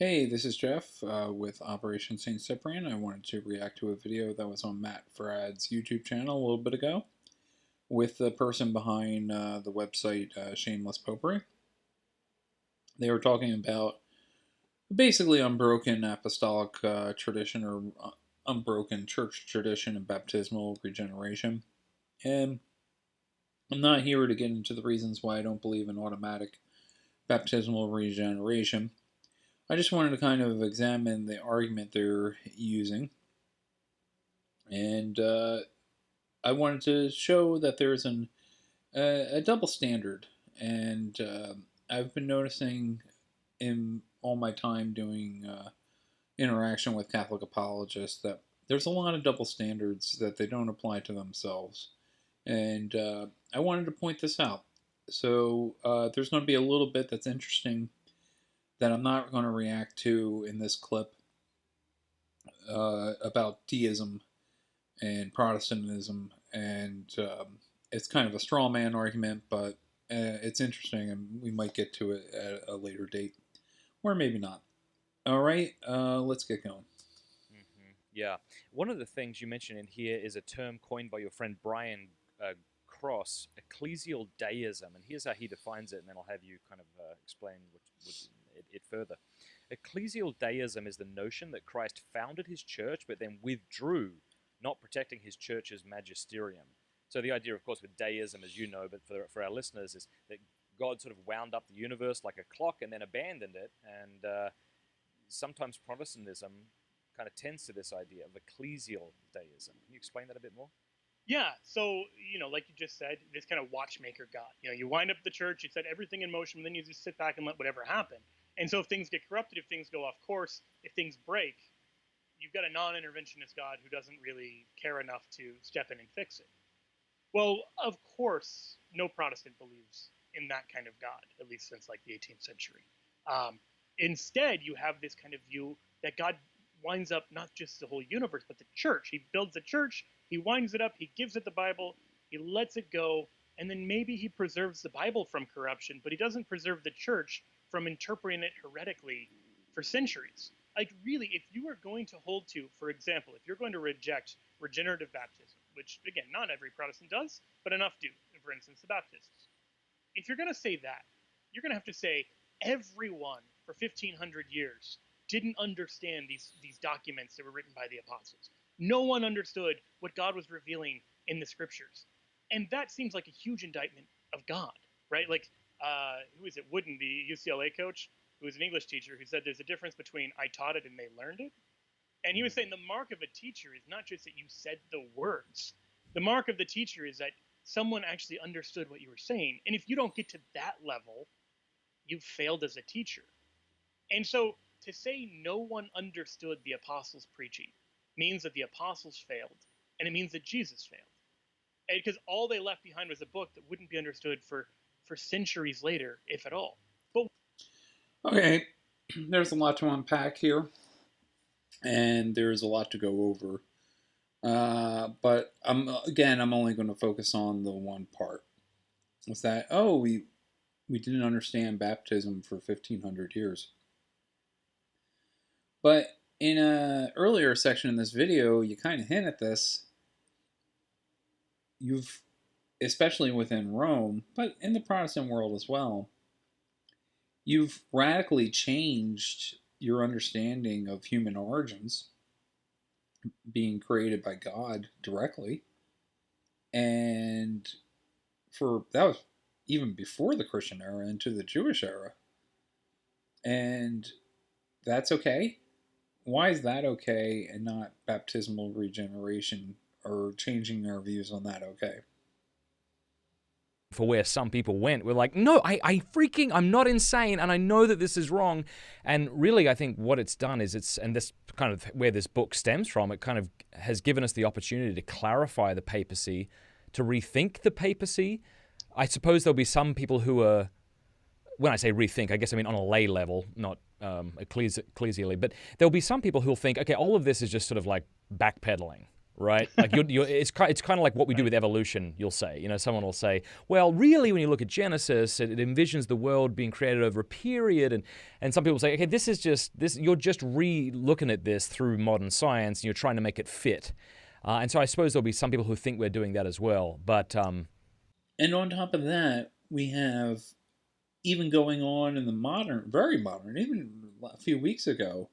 Hey, this is Jeff with Operation St. Cyprian. I wanted to react to a video that was on Matt Fradd's YouTube channel a little bit ago with the person behind the website Shameless Popery. They were talking about basically unbroken apostolic tradition or unbroken church tradition and baptismal regeneration. And I'm not here to get into the reasons why I don't believe in automatic baptismal regeneration. I just wanted to kind of examine the argument they're using, and I wanted to show that there's a double standard, and I've been noticing in all my time doing interaction with Catholic apologists that there's a lot of double standards that they don't apply to themselves, and I wanted to point this out. So there's going to be a little bit that's interesting that I'm not going to react to in this clip about deism and Protestantism, and it's kind of a straw man argument, but it's interesting, and we might get to it at a later date, or maybe not. All right, let's get going. Yeah. One of the things you mentioned in here is a term coined by your friend Brian Cross, ecclesial deism. And here's how he defines it, and then I'll have you kind of explain it further. Ecclesial deism is the notion that Christ founded his church but then withdrew, not protecting his church's magisterium. So the idea, of course, with deism, as you know, but for our listeners, is that God sort of wound up the universe like a clock and then abandoned it. And sometimes Protestantism kind of tends to this idea of ecclesial deism. Can you explain that a bit more? Yeah, so like you just said, this kind of watchmaker God. You wind up the church, you set everything in motion, and then you just sit back and let whatever happen. And so if things get corrupted, if things go off course, if things break, you've got a non-interventionist God who doesn't really care enough to step in and fix it. Well, of course, no Protestant believes in that kind of God, at least since like the 18th century. Instead, you have this kind of view that God winds up not just the whole universe, but the church. He builds a church, he winds it up, he gives it the Bible, he lets it go, and then maybe he preserves the Bible from corruption, but he doesn't preserve the church from interpreting it heretically for centuries. Like, really, if you are going to hold to, for example, if you're going to reject regenerative baptism, which, again, not every Protestant does, but enough do, for instance, the Baptists. If you're going to say that, you're going to have to say everyone for 1,500 years didn't understand these documents that were written by the apostles. No one understood what God was revealing in the scriptures. And that seems like a huge indictment of God, right? Like, who is it? Wooden, the UCLA coach, who was an English teacher, who said there's a difference between I taught it and they learned it. And he was saying the mark of a teacher is not just that you said the words. The mark of the teacher is that someone actually understood what you were saying. And if you don't get to that level, you've failed as a teacher. And so to say no one understood the apostles' preaching means that the apostles failed, and it means that Jesus failed. Because all they left behind was a book that wouldn't be understood for centuries later, if at all. But Okay, there's a lot to unpack here, and there's a lot to go over. But I'm only going to focus on the one part. Was that we didn't understand baptism for 1,500 years. But in a earlier section in this video, you kind of hint at this. You've, especially within Rome, but in the Protestant world as well, you've radically changed your understanding of human origins being created by God directly. And for that was even before the Christian era into the Jewish era. And that's okay. Why is that okay and not baptismal regeneration or changing our views on that okay? For where some people went, we're like, no, I'm not insane, and I know that this is wrong. And really, I think what it's done is and this kind of where this book stems from, it kind of has given us the opportunity to clarify the papacy, to rethink the papacy. I suppose there'll be some people who are, when I say rethink, I guess I mean on a lay level, not ecclesially, but there'll be some people who'll think, okay, all of this is just sort of like backpedaling, right? Like it's kind of like what we do with evolution. You'll say, someone will say, well, really, when you look at Genesis, it envisions the world being created over a period, and some people say, okay, this is just this. You're just re-looking at this through modern science, and you're trying to make it fit. And so I suppose there'll be some people who think we're doing that as well. But And on top of that, we have even going on in the modern, very modern, even a few weeks ago,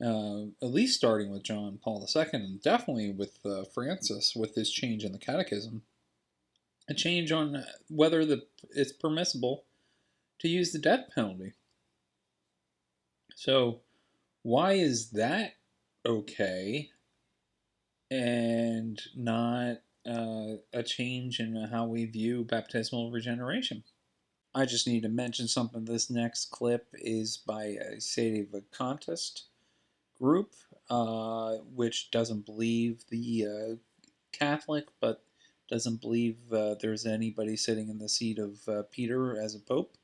at least starting with John Paul II, and definitely with Francis, with this change in the Catechism, a change on whether it's permissible to use the death penalty. So, why is that okay and not a change in how we view baptismal regeneration? I just need to mention something. This next clip is by a sedevacantist group, which doesn't believe the Catholic, but doesn't believe there's anybody sitting in the seat of Peter as a pope.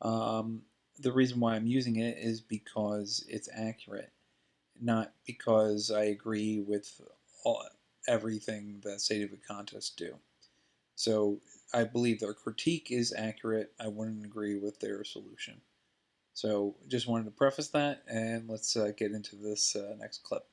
The reason why I'm using it is because it's accurate, not because I agree with everything that sedevacantists do. So I believe their critique is accurate. I wouldn't agree with their solution. So just wanted to preface that, and let's get into this next clip.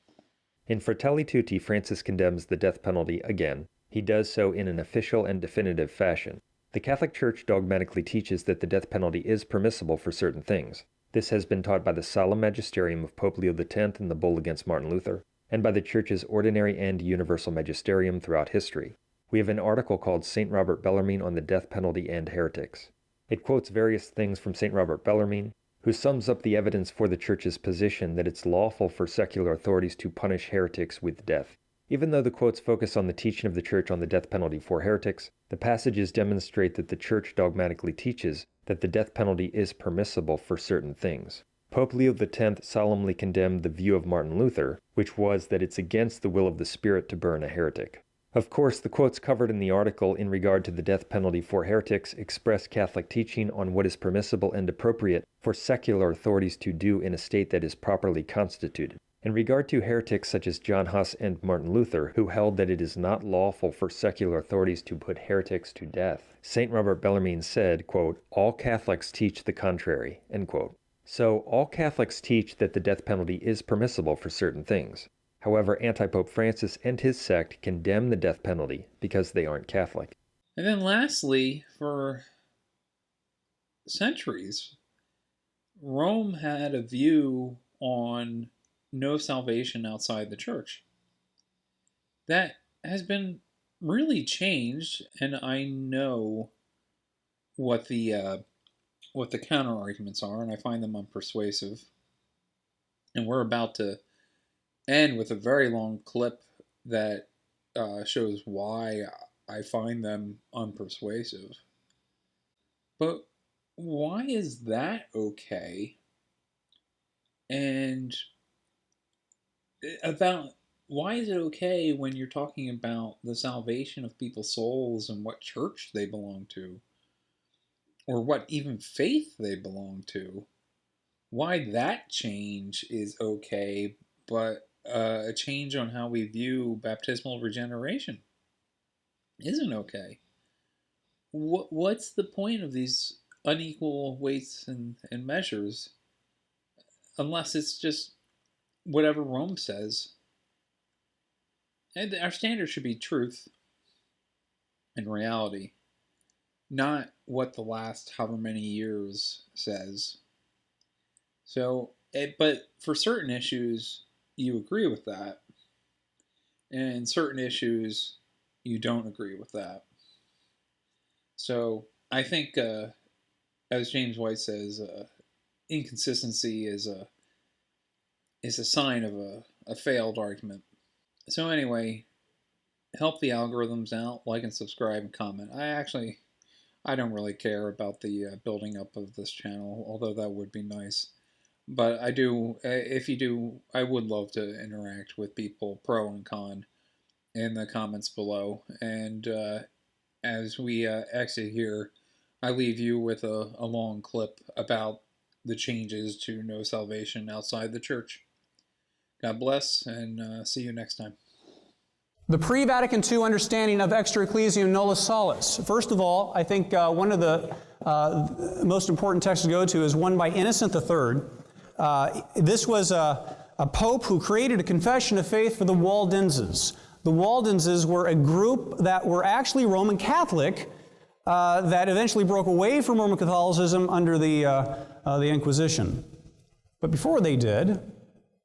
In Fratelli Tutti, Francis condemns the death penalty again. He does so in an official and definitive fashion. The Catholic Church dogmatically teaches that the death penalty is permissible for certain things. This has been taught by the solemn magisterium of Pope Leo X in the bull against Martin Luther, and by the Church's ordinary and universal magisterium throughout history. We have an article called St. Robert Bellarmine on the death penalty and heretics. It quotes various things from St. Robert Bellarmine, who sums up the evidence for the Church's position that it's lawful for secular authorities to punish heretics with death. Even though the quotes focus on the teaching of the Church on the death penalty for heretics, the passages demonstrate that the Church dogmatically teaches that the death penalty is permissible for certain things. Pope Leo X solemnly condemned the view of Martin Luther, which was that it's against the will of the Spirit to burn a heretic. Of course, the quotes covered in the article in regard to the death penalty for heretics express Catholic teaching on what is permissible and appropriate for secular authorities to do in a state that is properly constituted. In regard to heretics such as John Huss and Martin Luther, who held that it is not lawful for secular authorities to put heretics to death, St. Robert Bellarmine said, quote, "All Catholics teach the contrary," end quote. So, all Catholics teach that the death penalty is permissible for certain things. However, Anti-Pope Francis and his sect condemn the death penalty because they aren't Catholic. And then lastly, for centuries, Rome had a view on no salvation outside the church. That has been really changed, and I know what the counter arguments are, and I find them unpersuasive. And we're about to end with a very long clip that shows why I find them unpersuasive. But why is that okay? And about why is it okay when you're talking about the salvation of people's souls and what church they belong to, or what even faith they belong to? Why that change is okay, but a change on how we view baptismal regeneration isn't okay? What's the point of these unequal weights and measures unless it's just whatever Rome says? And our standard should be truth and reality, not what the last however many years says. So, but for certain issues, you agree with that, and certain issues, you don't agree with that. So, I think, as James White says, inconsistency is a sign of a failed argument. So anyway, help the algorithms out, like and subscribe and comment. I don't really care about the building up of this channel, although that would be nice. But I do, if you do, I would love to interact with people, pro and con, in the comments below. And as we exit here, I leave you with a long clip about the changes to no salvation outside the church. God bless, and see you next time. The pre-Vatican II understanding of extra ecclesiam nulla salus. First of all, I think one of the most important texts to go to is one by Innocent III. This was a pope who created a confession of faith for the Waldenses. The Waldenses were a group that were actually Roman Catholic that eventually broke away from Roman Catholicism under the Inquisition. But before they did,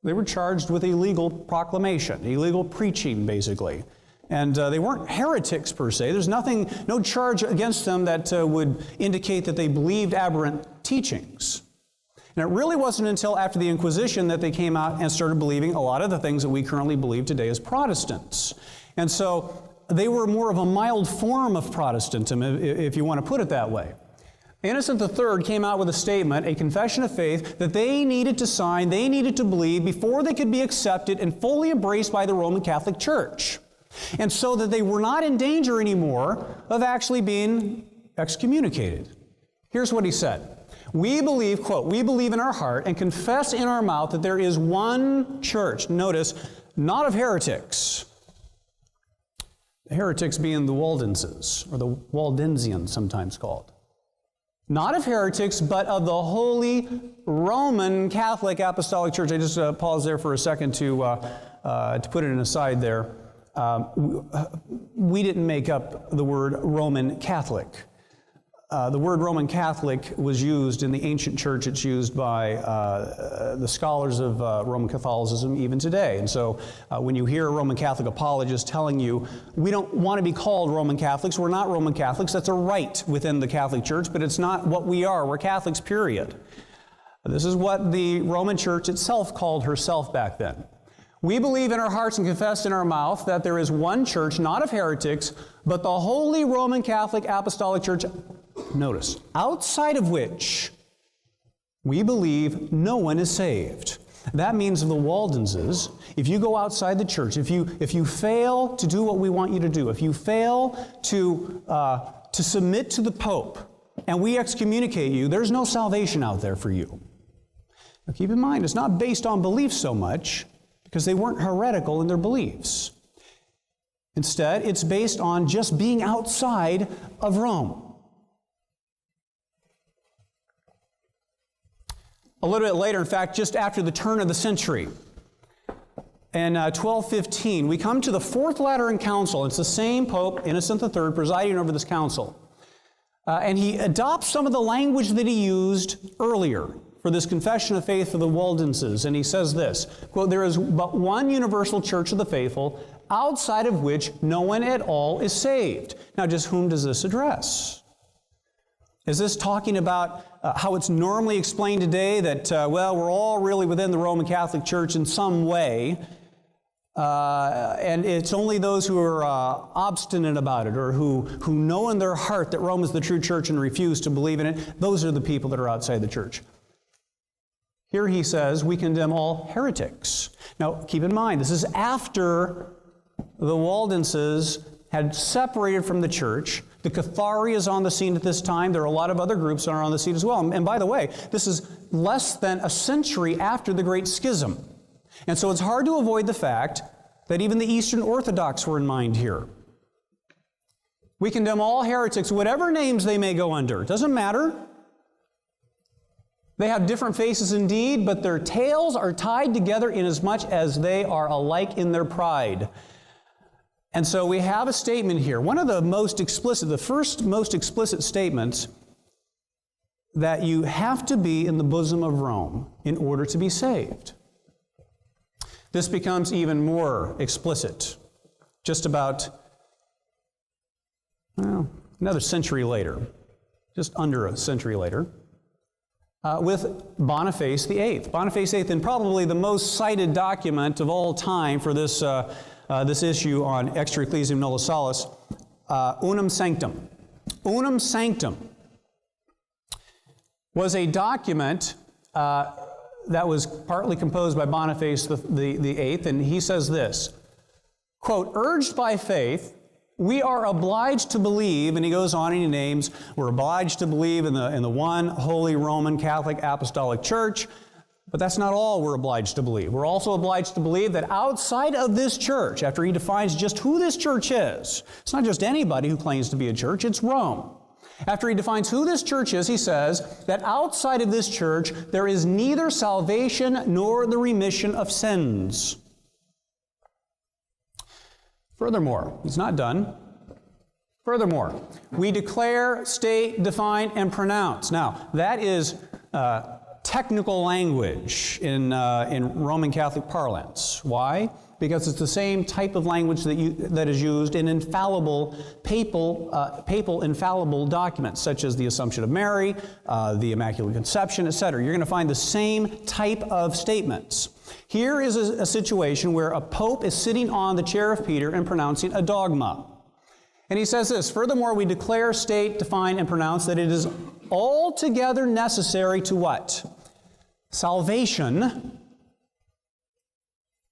they were charged with illegal proclamation, illegal preaching, basically. And they weren't heretics per se. There's no charge against them that would indicate that they believed aberrant teachings. And it really wasn't until after the Inquisition that they came out and started believing a lot of the things that we currently believe today as Protestants. And so they were more of a mild form of Protestantism, if you want to put it that way. Innocent III came out with a statement, a confession of faith, that they needed to sign, they needed to believe before they could be accepted and fully embraced by the Roman Catholic Church. And so that they were not in danger anymore of actually being excommunicated. Here's what he said. We believe, quote, we believe in our heart and confess in our mouth that there is one church, notice, not of heretics. The heretics being the Waldenses, or the Waldensians sometimes called. Not of heretics, but of the Holy Roman Catholic Apostolic Church. I just paused there for a second to put it in a side there. We didn't make up the word Roman Catholic. The word Roman Catholic was used in the ancient church. It's used by the scholars of Roman Catholicism even today. And so when you hear a Roman Catholic apologist telling you, we don't want to be called Roman Catholics, we're not Roman Catholics, that's a right within the Catholic Church, but it's not what we are. We're Catholics, period. This is what the Roman Church itself called herself back then. We believe in our hearts and confess in our mouth that there is one church, not of heretics, but the Holy Roman Catholic Apostolic Church, notice, outside of which we believe no one is saved. That means of the Waldenses, if you go outside the church, if you fail to do what we want you to do, if you fail to submit to the Pope, and we excommunicate you, there's no salvation out there for you. Now keep in mind, it's not based on belief so much, because they weren't heretical in their beliefs. Instead, it's based on just being outside of Rome. A little bit later, in fact, just after the turn of the century, in 1215, we come to the Fourth Lateran Council. It's the same Pope, Innocent III, presiding over this council. And he adopts some of the language that he used earlier for this confession of faith for the Waldenses. And he says this, quote, there is but one universal church of the faithful, outside of which no one at all is saved. Now, just whom does this address? Is this talking about how it's normally explained today that, well, we're all really within the Roman Catholic Church in some way, and it's only those who are obstinate about it or who know in their heart that Rome is the true church and refuse to believe in it, those are the people that are outside the church. Here he says, we condemn all heretics. Now, keep in mind, this is after the Waldenses had separated from the church. The Cathari is on the scene at this time. There are a lot of other groups that are on the scene as well. And by the way, this is less than a century after the Great Schism. And so it's hard to avoid the fact that even the Eastern Orthodox were in mind here. We condemn all heretics, whatever names they may go under. It doesn't matter. They have different faces indeed, but their tails are tied together inasmuch as they are alike in their pride. And so we have a statement here. One of the most explicit, the first most explicit statements that you have to be in the bosom of Rome in order to be saved. This becomes even more explicit just about, well, another century later, just under a century later, with Boniface VIII. Boniface VIII, and probably the most cited document of all time for this issue on extra ecclesiam nulla salus, Unum Sanctum. Unum Sanctum was a document that was partly composed by Boniface the VIII, and he says this, quote, urged by faith, we are obliged to believe, and he goes on and he names, we're obliged to believe in the one holy Roman Catholic Apostolic Church, But that's not all we're obliged to believe. We're also obliged to believe that outside of this church, after he defines just who this church is, it's not just anybody who claims to be a church, it's Rome. After he defines who this church is, he says that outside of this church, there is neither salvation nor the remission of sins. Furthermore, he's not done. Furthermore, we declare, state, define, and pronounce. Now, that is technical language in Roman Catholic parlance. Why? Because it's the same type of language that is used in infallible papal infallible documents, such as the Assumption of Mary, the Immaculate Conception, etc. You're going to find the same type of statements. Here is a situation where a pope is sitting on the chair of Peter and pronouncing a dogma. And he says this, furthermore, we declare, state, define, and pronounce that it is altogether necessary to what? Salvation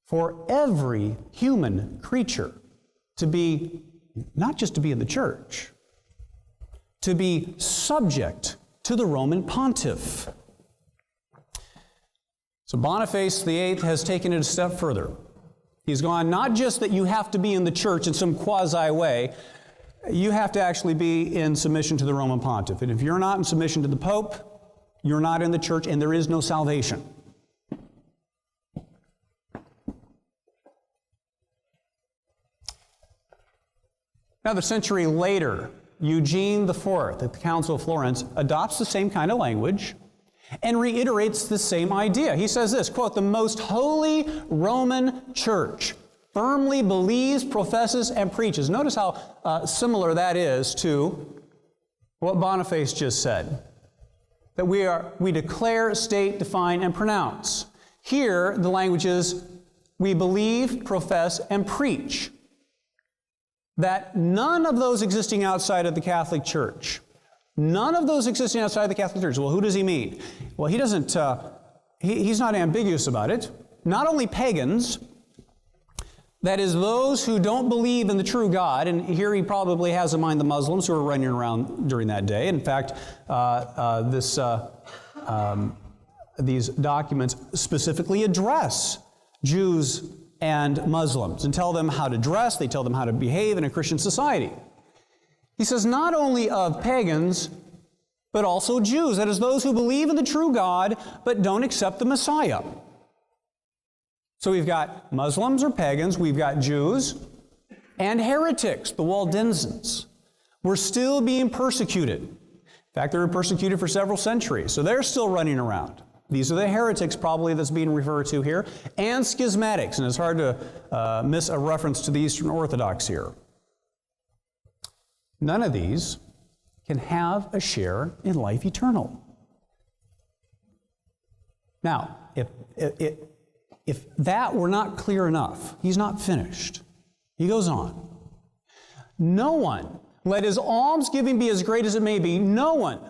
for every human creature to be, not just to be in the church, to be subject to the Roman pontiff. So Boniface VIII has taken it a step further. He's gone not just that you have to be in the church in some quasi way, you have to actually be in submission to the Roman pontiff. And if you're not in submission to the Pope, you're not in the church and there is no salvation. Another century later, Eugene IV at the Council of Florence adopts the same kind of language and reiterates the same idea. He says this, quote, the most holy Roman church firmly believes, professes, and preaches. Notice how similar that is to what Boniface just said. That we declare, state, define, and pronounce. Here, the language is, we believe, profess, and preach. That none of those existing outside of the Catholic Church, none of those existing outside of the Catholic Church, well, who does he mean? Well, he doesn't, he's not ambiguous about it. Not only pagans, that is, those who don't believe in the true God, and here he probably has in mind the Muslims who were running around during that day. In fact, these documents specifically address Jews and Muslims and tell them how to dress, they tell them how to behave in a Christian society. He says not only of pagans, but also Jews, that is, those who believe in the true God, but don't accept the Messiah. So we've got Muslims or pagans, we've got Jews, and heretics, the Waldensians. We're still being persecuted. In fact, they were persecuted for several centuries, so they're still running around. These are the heretics probably that's being referred to here, and schismatics, and it's hard to miss a reference to the Eastern Orthodox here. None of these can have a share in life eternal. Now, if that were not clear enough, he's not finished. He goes on. No one, let his almsgiving be as great as it may be, no one,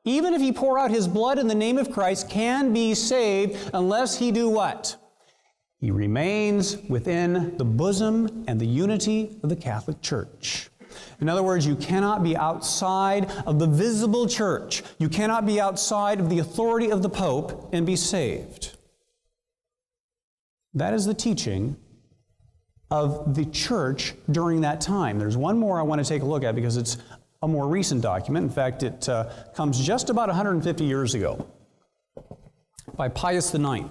even if he pour out his blood in the name of Christ, can be saved unless he do what? He remains within the bosom and the unity of the Catholic Church. In other words, you cannot be outside of the visible church. You cannot be outside of the authority of the Pope and be saved. That is the teaching of the church during that time. There's one more I want to take a look at because it's a more recent document. In fact, it comes just about 150 years ago by Pius IX.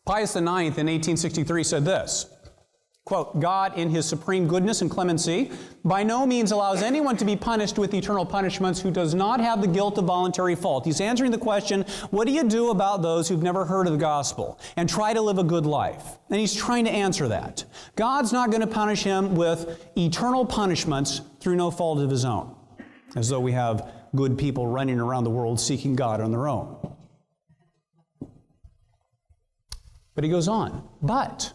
Pius IX in 1863 said this, quote, God in his supreme goodness and clemency by no means allows anyone to be punished with eternal punishments who does not have the guilt of voluntary fault. He's answering the question, what do you do about those who've never heard of the gospel and try to live a good life? And he's trying to answer that. God's not going to punish him with eternal punishments through no fault of his own, as though we have good people running around the world seeking God on their own. But he goes on, but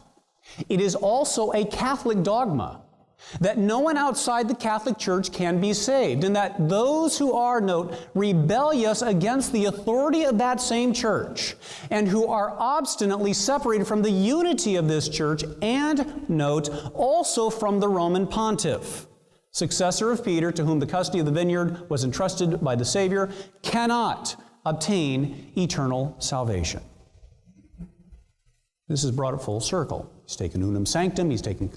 it is also a Catholic dogma that no one outside the Catholic Church can be saved, and that those who are, note, rebellious against the authority of that same church, and who are obstinately separated from the unity of this church, and, note, also from the Roman pontiff, successor of Peter, to whom the custody of the vineyard was entrusted by the Savior, cannot obtain eternal salvation. This is brought it full circle. He's taken unum sanctum, he's taken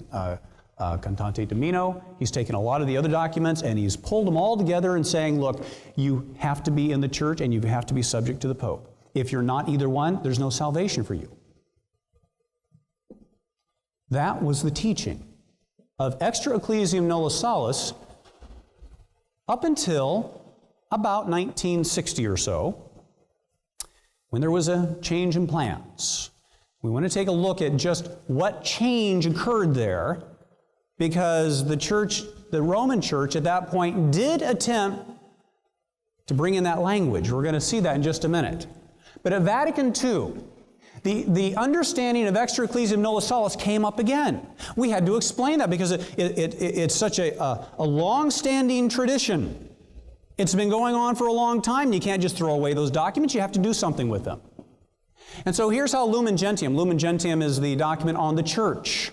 cantate domino, he's taken a lot of the other documents, and he's pulled them all together and saying, look, you have to be in the church and you have to be subject to the Pope. If you're not either one, there's no salvation for you. That was the teaching of extra ecclesiam nulla salus up until about 1960 or so, when there was a change in plans. We want to take a look at just what change occurred there, because the church, the Roman Church at that point, did attempt to bring in that language. We're going to see that in just a minute. But at Vatican II, the understanding of extra ecclesiam nulla salus came up again. We had to explain that because it's such a long-standing tradition. It's been going on for a long time. You can't just throw away those documents. You have to do something with them. And so here's how Lumen Gentium is the document on the church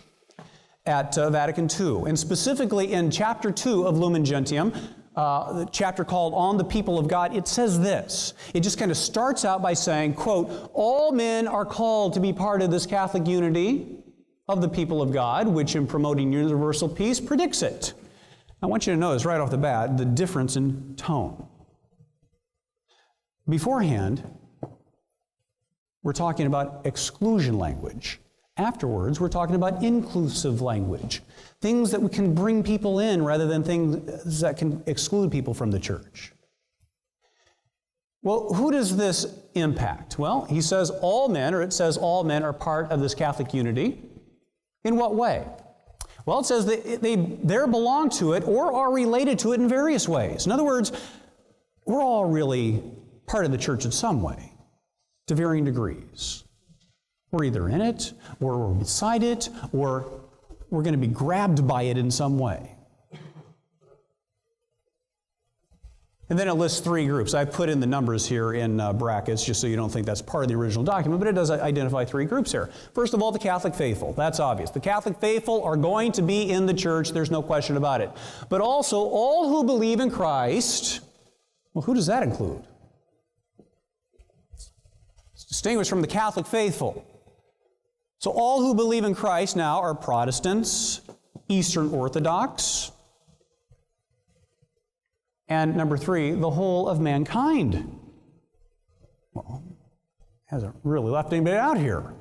at Vatican II. And specifically in chapter 2 of Lumen Gentium, the chapter called On the People of God, it says this. It just kind of starts out by saying, quote, all men are called to be part of this Catholic unity of the people of God, which in promoting universal peace predicts it. I want you to notice right off the bat the difference in tone. Beforehand, we're talking about exclusion language. Afterwards, we're talking about inclusive language. Things that we can bring people in rather than things that can exclude people from the church. Well, who does this impact? Well, he says all men, or it says all men are part of this Catholic unity. In what way? Well, it says that they belong to it or are related to it in various ways. In other words, we're all really part of the church in some way, to varying degrees. We're either in it, or we're beside it, or we're going to be grabbed by it in some way. And then it lists 3 groups. I put in the numbers here in brackets just so you don't think that's part of the original document, but it does identify 3 groups here. First of all, the Catholic faithful. That's obvious. The Catholic faithful are going to be in the church. There's no question about it. But also, all who believe in Christ. Well, who does that include? It's distinguished from the Catholic faithful. So all who believe in Christ now are Protestants, Eastern Orthodox, and number 3, the whole of mankind. Well, hasn't really left anybody out here.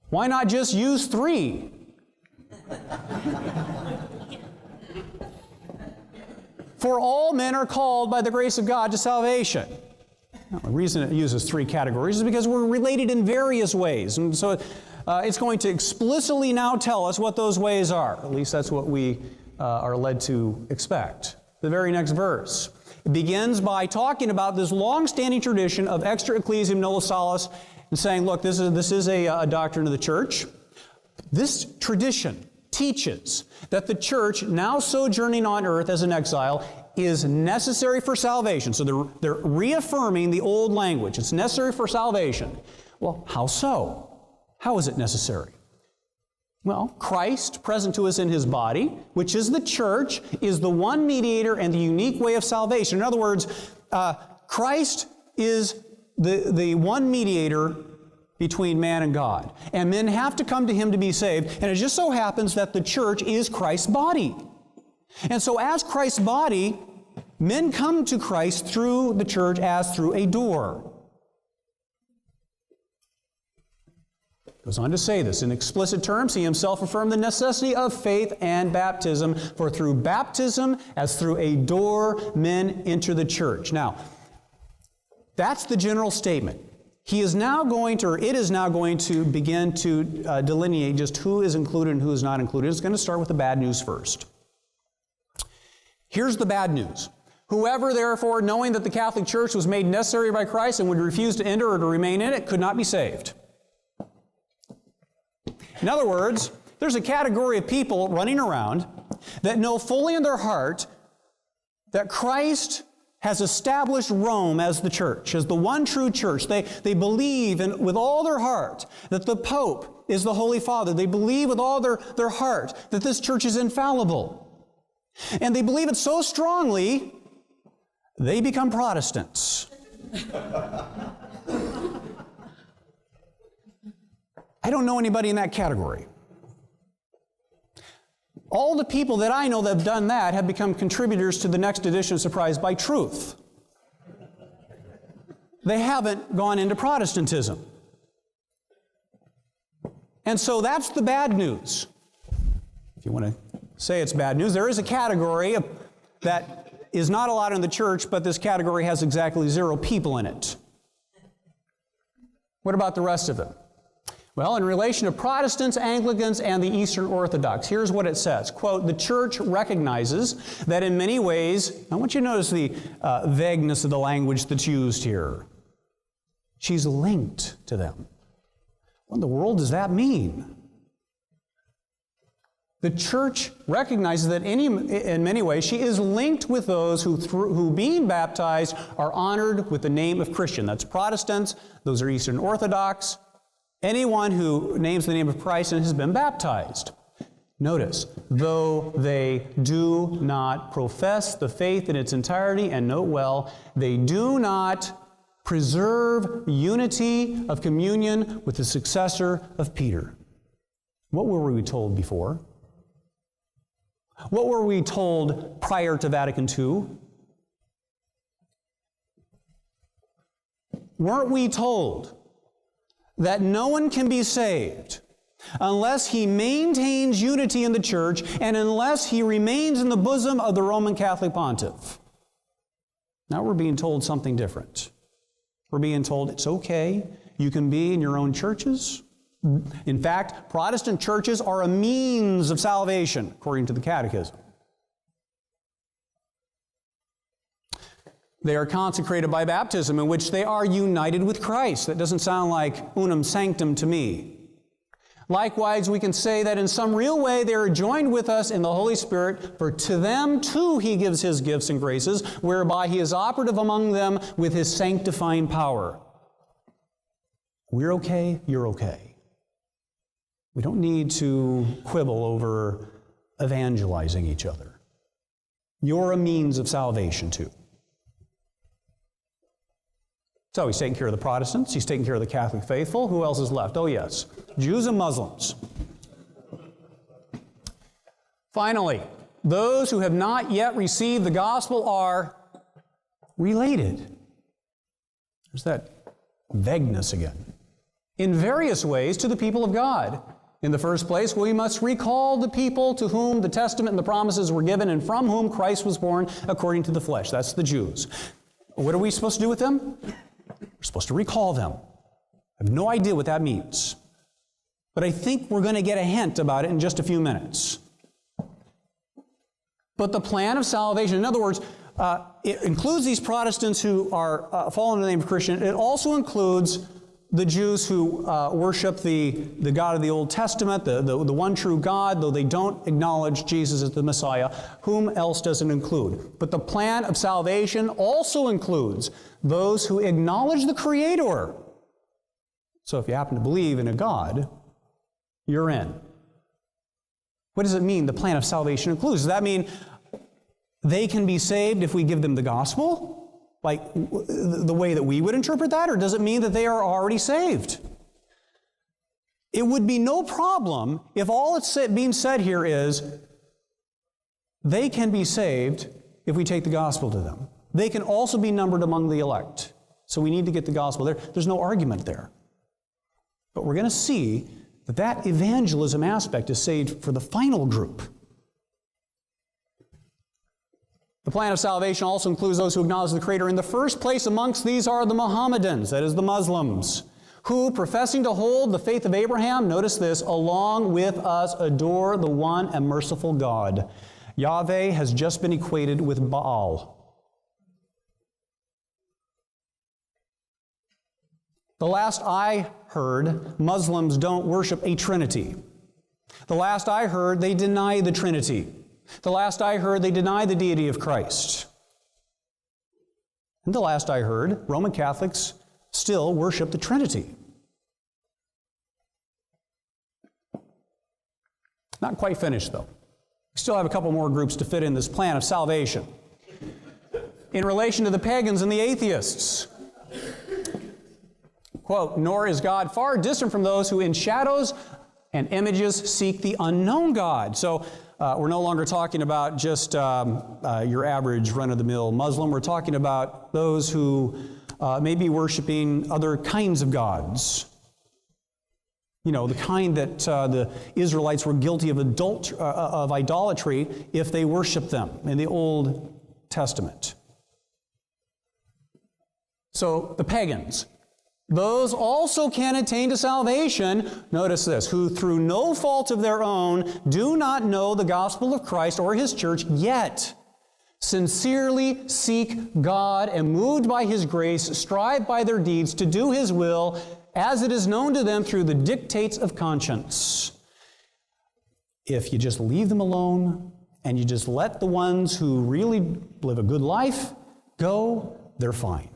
Why not just use 3? For all men are called by the grace of God to salvation. Now, the reason it uses 3 categories is because we're related in various ways. And so it's going to explicitly now tell us what those ways are. At least that's what we are led to expect. The very next verse. It begins by talking about this long-standing tradition of extra ecclesiam nulla salus and saying, look, this is a doctrine of the church. This tradition teaches that the church, now sojourning on earth as an exile, is necessary for salvation. So they're reaffirming the old language. It's necessary for salvation. Well, how so? How is it necessary? Well, Christ, present to us in His body, which is the church, is the one mediator and the unique way of salvation. In other words, Christ is the one mediator between man and God. And men have to come to Him to be saved. And it just so happens that the church is Christ's body. And so as Christ's body, men come to Christ through the church as through a door. Goes on to say this in explicit terms. He himself affirmed the necessity of faith and baptism, for through baptism, as through a door, men enter the church. Now, that's the general statement. He is now going to, or it is now going to begin to delineate just who is included and who is not included. It's going to start with the bad news first. Here's the bad news. Whoever, therefore, knowing that the Catholic Church was made necessary by Christ and would refuse to enter or to remain in it, could not be saved. In other words, there's a category of people running around that know fully in their heart that Christ has established Rome as the church, as the one true church. They believe with all their heart that the Pope is the Holy Father. They believe with all their heart that this church is infallible. And they believe it so strongly they become Protestants. I don't know anybody in that category. All the people that I know that have done that have become contributors to the next edition of Surprised by Truth. They haven't gone into Protestantism. And so that's the bad news. If you want to say it's bad news, there is a category that is not allowed in the church, but this category has exactly 0 people in it. What about the rest of them? Well, in relation to Protestants, Anglicans, and the Eastern Orthodox, here's what it says. Quote, the church recognizes that in many ways, I want you to notice the vagueness of the language that's used here. She's linked to them. What in the world does that mean? The church recognizes that in many ways she is linked with those who being baptized are honored with the name of Christian. That's Protestants, those are Eastern Orthodox, anyone who names the name of Christ and has been baptized. Notice, though they do not profess the faith in its entirety, and note well, they do not preserve unity of communion with the successor of Peter. What were we told before? What were we told prior to Vatican II? Weren't we told that no one can be saved unless he maintains unity in the church and unless he remains in the bosom of the Roman Catholic Pontiff? Now we're being told something different. We're being told it's okay, you can be in your own churches. In fact, Protestant churches are a means of salvation, according to the Catechism. They are consecrated by baptism, in which they are united with Christ. That doesn't sound like unum sanctum to me. Likewise, we can say that in some real way they are joined with us in the Holy Spirit, for to them too He gives His gifts and graces, whereby He is operative among them with His sanctifying power. We're okay, you're okay. We don't need to quibble over evangelizing each other. You're a means of salvation too. So He's taking care of the Protestants, He's taking care of the Catholic faithful. Who else is left? Oh yes, Jews and Muslims. Finally, those who have not yet received the gospel are related. There's that vagueness again. In various ways to the people of God. In the first place, we must recall the people to whom the testament and the promises were given and from whom Christ was born according to the flesh. That's the Jews. What are we supposed to do with them? We're supposed to recall them. I have no idea what that means. But I think we're going to get a hint about it in just a few minutes. But the plan of salvation, in other words, it includes these Protestants who are fall in the name of Christian. It also includes the Jews who worship the God of the Old Testament, the one true God, though they don't acknowledge Jesus as the Messiah. Whom else does it include? But the plan of salvation also includes those who acknowledge the Creator. So if you happen to believe in a God, you're in. What does it mean the plan of salvation includes? Does that mean they can be saved if we give them the gospel? Like the way that we would interpret that? Or does it mean that they are already saved? It would be no problem if all that's being said here is they can be saved if we take the gospel to them. They can also be numbered among the elect. So we need to get the gospel there. There's no argument there. But we're going to see that that evangelism aspect is saved for the final group. The plan of salvation also includes those who acknowledge the Creator. In the first place amongst these are the Mohammedans, that is the Muslims, who, professing to hold the faith of Abraham, notice this, along with us adore the one and merciful God. Yahweh has just been equated with Baal. The last I heard, Muslims don't worship a Trinity. The last I heard, they deny the Trinity. The last I heard, they deny the deity of Christ. And the last I heard, Roman Catholics still worship the Trinity. Not quite finished, though. We still have a couple more groups to fit in this plan of salvation. in relation to the pagans and the atheists. Quote, "Nor is God far distant from those who in shadows and images seek the unknown God." So we're no longer talking about just your average run-of-the-mill Muslim. We're talking about those who may be worshiping other kinds of gods. You know, the kind that the Israelites were guilty of idolatry if they worshiped them in the Old Testament. So the pagans, those also can attain to salvation, notice this, who through no fault of their own do not know the gospel of Christ or His church, yet sincerely seek God and moved by His grace, strive by their deeds to do His will as it is known to them through the dictates of conscience. If you just leave them alone and you just let the ones who really live a good life go, they're fine.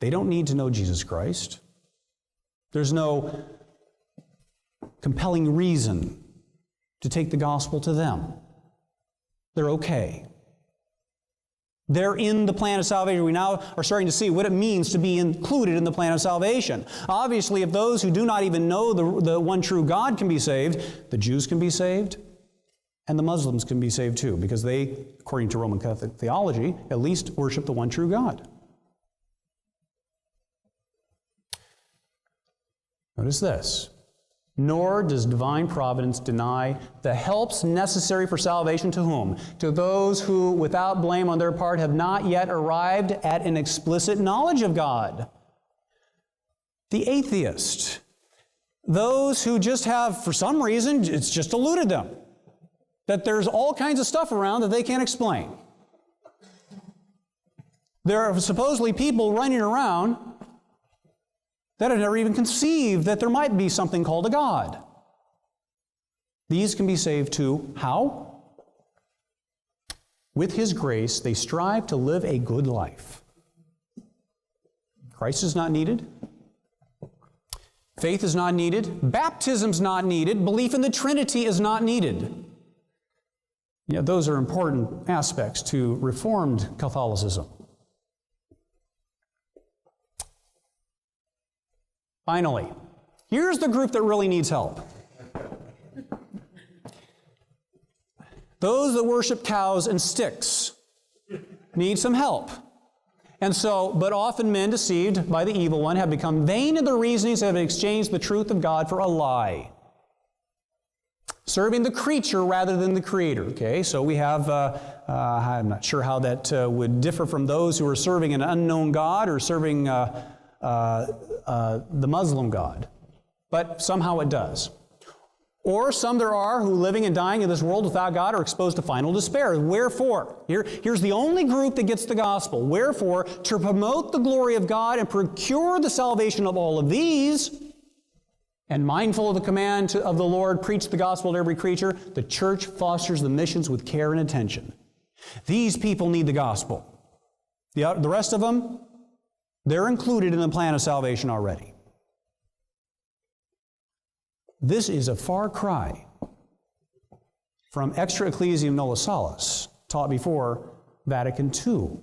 They don't need to know Jesus Christ. There's no compelling reason to take the gospel to them. They're okay. They're in the plan of salvation. We now are starting to see what it means to be included in the plan of salvation. Obviously, if those who do not even know the one true God can be saved, the Jews can be saved, and the Muslims can be saved too, because they, according to Roman Catholic theology, at least worship the one true God. Notice this. Nor does divine providence deny the helps necessary for salvation to whom? To those who, without blame on their part, have not yet arrived at an explicit knowledge of God. The atheist. Those who just have, for some reason, it's just eluded them. That there's all kinds of stuff around that they can't explain. There are supposedly people running around that have never even conceived that there might be something called a God. These can be saved too. How? With His grace, they strive to live a good life. Christ is not needed. Faith is not needed. Baptism is not needed. Belief in the Trinity is not needed. Yeah, those are important aspects to Reformed Catholicism. Finally, here's the group that really needs help. Those that worship cows and sticks need some help. And so, but often men deceived by the evil one have become vain in their reasonings and have exchanged the truth of God for a lie, serving the creature rather than the Creator. Okay, so we have, I'm not sure how that would differ from those who are serving an unknown God or serving the Muslim God, but somehow it does. Or some there are who, living and dying in this world without God, are exposed to final despair. Wherefore, here's the only group that gets the gospel. Wherefore, to promote the glory of God and procure the salvation of all of these, and mindful of the command of the Lord, preach the gospel to every creature, the church fosters the missions with care and attention. These people need the gospel. The rest of them, they're included in the plan of salvation already. This is a far cry from extra ecclesiam nulla salus, taught before Vatican II.